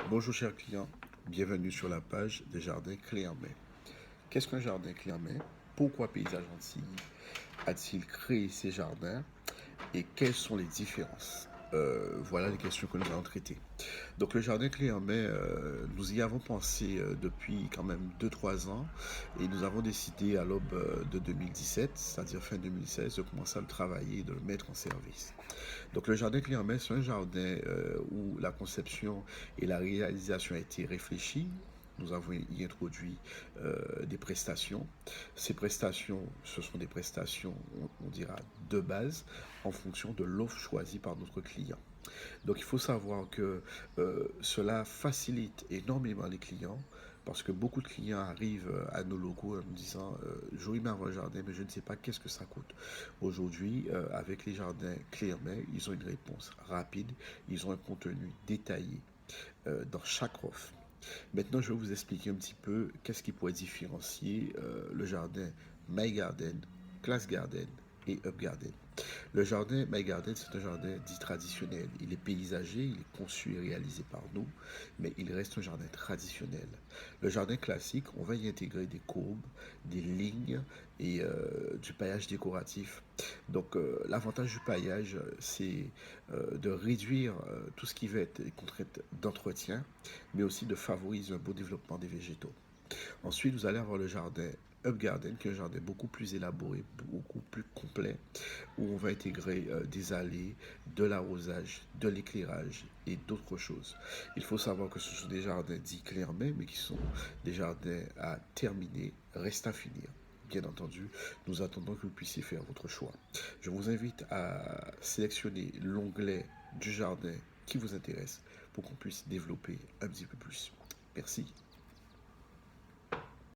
Bonjour chers clients, bienvenue sur la page des jardins clés en main. Qu'est-ce qu'un jardin clé en main? Pourquoi Paysage Antilles a-t-il créé ces jardins et quelles sont les différences? Voilà les questions que nous allons traiter. Donc le jardin clé en main, nous y avons pensé depuis quand même 2 3 ans et nous avons décidé à l'aube de 2017, c'est-à-dire fin 2016, de commencer à le travailler et de le mettre en service. Donc le jardin clé en main, c'est un jardin où la conception et la réalisation a été réfléchie. Nous avons y introduit des prestations. Ces prestations, ce sont des prestations, on dira, de base en fonction de l'offre choisie par notre client. Donc il faut savoir que cela facilite énormément les clients parce que beaucoup de clients arrivent à nos locaux en nous disant j'aurais aimé avoir un jardin mais je ne sais pas qu'est-ce que ça coûte. Aujourd'hui, avec les jardins clés en main, ils ont une réponse rapide, ils ont un contenu détaillé dans chaque offre. Maintenant, je vais vous expliquer un petit peu qu'est-ce qui pourrait différencier le jardin My Garden, Class Garden et Up Garden. Le jardin My Garden, c'est un jardin dit traditionnel. Il est paysager, il est conçu et réalisé par nous, mais il reste un jardin traditionnel. Le jardin classique, on va y intégrer des courbes, des lignes et du paillage décoratif. Donc l'avantage du paillage, c'est de réduire tout ce qui va être les contraintes d'entretien, mais aussi de favoriser un beau développement des végétaux. Ensuite, vous allez avoir le jardin Up Garden, qui est un jardin beaucoup plus élaboré, beaucoup plus complet, où on va intégrer des allées, de l'arrosage, de l'éclairage et d'autres choses. Il faut savoir que ce sont des jardins dits clés en main, mais qui sont des jardins à terminer, reste à finir. Bien entendu, nous attendons que vous puissiez faire votre choix. Je vous invite à sélectionner l'onglet du jardin qui vous intéresse pour qu'on puisse développer un petit peu plus. Merci.